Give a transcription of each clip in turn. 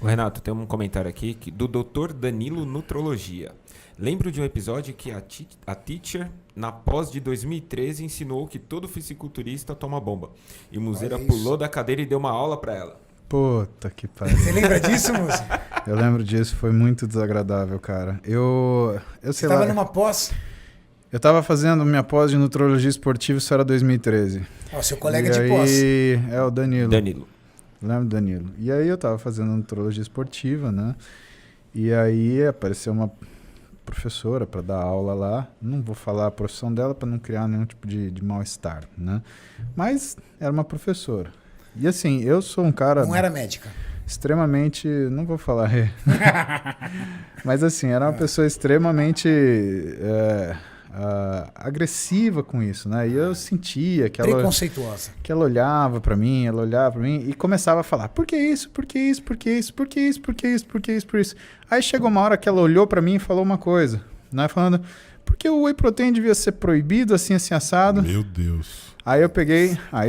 O Renato, tem um comentário aqui do Dr. Danilo Nutrologia. Lembro de um episódio que a teacher, na pós de 2013, ensinou que todo fisiculturista toma bomba. E o Muzeira pulou da cadeira e deu uma aula pra ela. Puta que pariu. Você lembra disso, moço? Eu lembro disso, foi muito desagradável, cara. Eu Você sei lá. tava numa pós? Eu tava fazendo minha pós de nutrologia esportiva, isso era 2013. Ó, seu colega E de aí, pós. É o Danilo. Danilo. Lembro do Danilo. E aí eu tava fazendo nutrologia esportiva, né? E aí apareceu uma professora para dar aula lá. Não vou falar a profissão dela para não criar nenhum tipo de mal-estar, né? Mas era uma professora. E assim, eu sou um cara... Não era médica. Extremamente... Não vou falar... Mas assim, era uma pessoa extremamente... agressiva com isso, né? E eu sentia que ela... Preconceituosa. Que ela olhava pra mim e começava a falar, por que isso, por que isso, por que isso, por que isso, por que isso, por que isso, por isso. Aí chegou uma hora que ela olhou pra mim e falou uma coisa, né? Falando, porque o whey protein devia ser proibido, assim assado. Meu Deus. Aí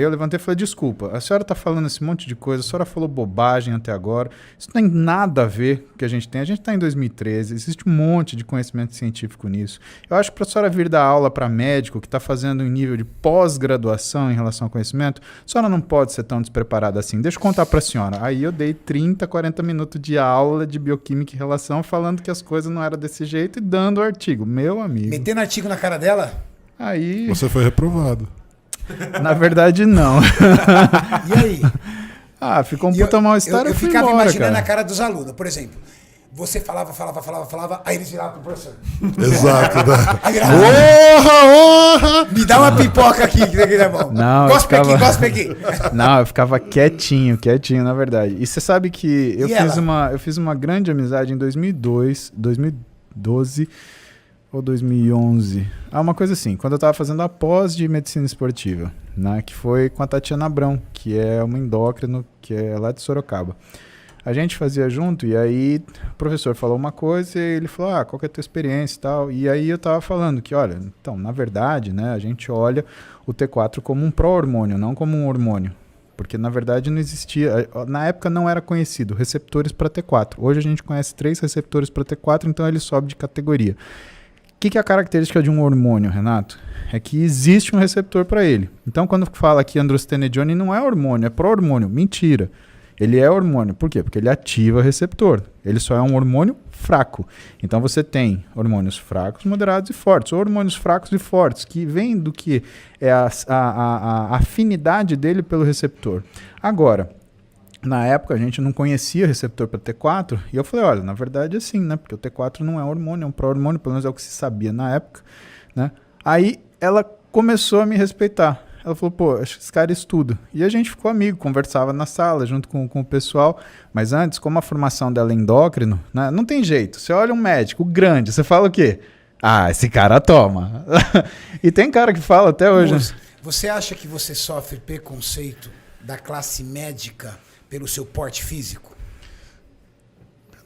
eu levantei e falei, desculpa, a senhora tá falando esse monte de coisa, a senhora falou bobagem até agora, isso não tem nada a ver com o que a gente tem tá em 2013, existe um monte de conhecimento científico nisso. Eu acho que para a senhora vir dar aula para médico que está fazendo um nível de pós-graduação em relação ao conhecimento, a senhora não pode ser tão despreparada assim. Deixa eu contar para a senhora. Aí eu dei 30, 40 minutos de aula de bioquímica e relação falando que as coisas não eram desse jeito e dando o artigo. Meu amigo. Metendo artigo na cara dela? Aí... Você foi reprovado. Na verdade, não. E aí? Ficou um puta mal-estar, eu fui ficava embora, imaginando cara. a cara dos alunos. Por exemplo, você falava, aí eles viravam pro professor. Exato. Aí virava, Honra! me dá uma pipoca aqui, que daqui é bom. Não, Gospe eu ficava... aqui, gospe aqui. Não, eu ficava quietinho, na verdade. E você sabe que eu fiz uma grande amizade em 2012 ou 2011. Uma coisa assim, quando eu tava fazendo a pós de medicina esportiva, né, que foi com a Tatiana Abrão, que é uma endócrino, que é lá de Sorocaba. A gente fazia junto e aí o professor falou uma coisa e ele falou, qual que é a tua experiência e tal. E aí eu tava falando que, olha, então, na verdade, né, a gente olha o T4 como um pró-hormônio, não como um hormônio. Porque, na verdade, não existia... Na época não era conhecido receptores para T4. Hoje a gente conhece 3 receptores para T4, então ele sobe de categoria. O que é a característica de um hormônio, Renato? É que existe um receptor para ele. Então, quando fala que androstenedione não é hormônio, é pró-hormônio. Mentira. Ele é hormônio. Por quê? Porque ele ativa receptor. Ele só é um hormônio fraco. Então, você tem hormônios fracos, moderados e fortes. Ou hormônios fracos e fortes, que vem do que é a afinidade dele pelo receptor. Agora... Na época, a gente não conhecia receptor para T4, e eu falei, olha, na verdade é assim, né? Porque o T4 não é hormônio, é um pró-hormônio, pelo menos é o que se sabia na época, né? Aí ela começou a me respeitar. Ela falou, pô, acho que esse cara estuda. E a gente ficou amigo, conversava na sala, junto com o pessoal. Mas antes, como a formação dela é endócrino, né? Não tem jeito. Você olha um médico grande, você fala o quê? Esse cara toma. E tem cara que fala até hoje. Moço, você acha que você sofre preconceito da classe médica pelo seu porte físico?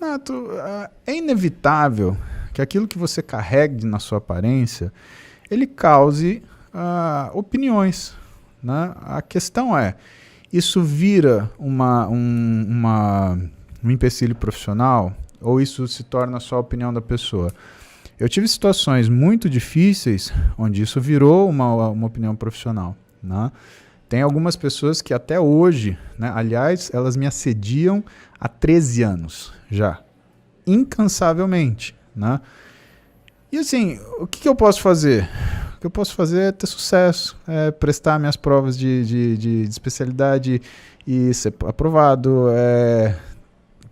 Renato, é inevitável que aquilo que você carregue na sua aparência, ele cause opiniões, né? A questão é, isso vira um empecilho profissional ou isso se torna só a opinião da pessoa? Eu tive situações muito difíceis onde isso virou uma opinião profissional, né? Tem algumas pessoas que até hoje, né, aliás, elas me assediam há 13 anos já, incansavelmente, né? E assim, o que eu posso fazer? O que eu posso fazer é ter sucesso, é prestar minhas provas de especialidade e ser aprovado, é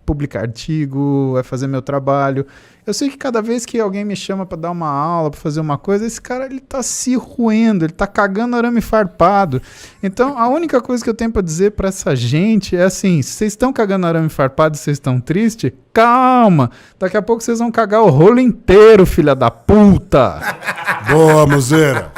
publicar artigo, é fazer meu trabalho. Eu sei que cada vez que alguém me chama para dar uma aula, para fazer uma coisa, esse cara ele tá se roendo, ele tá cagando arame farpado. Então, a única coisa que eu tenho para dizer para essa gente é assim, se vocês estão cagando arame farpado e vocês estão tristes, calma, daqui a pouco vocês vão cagar o rolo inteiro, filha da puta. Boa, Muzeira.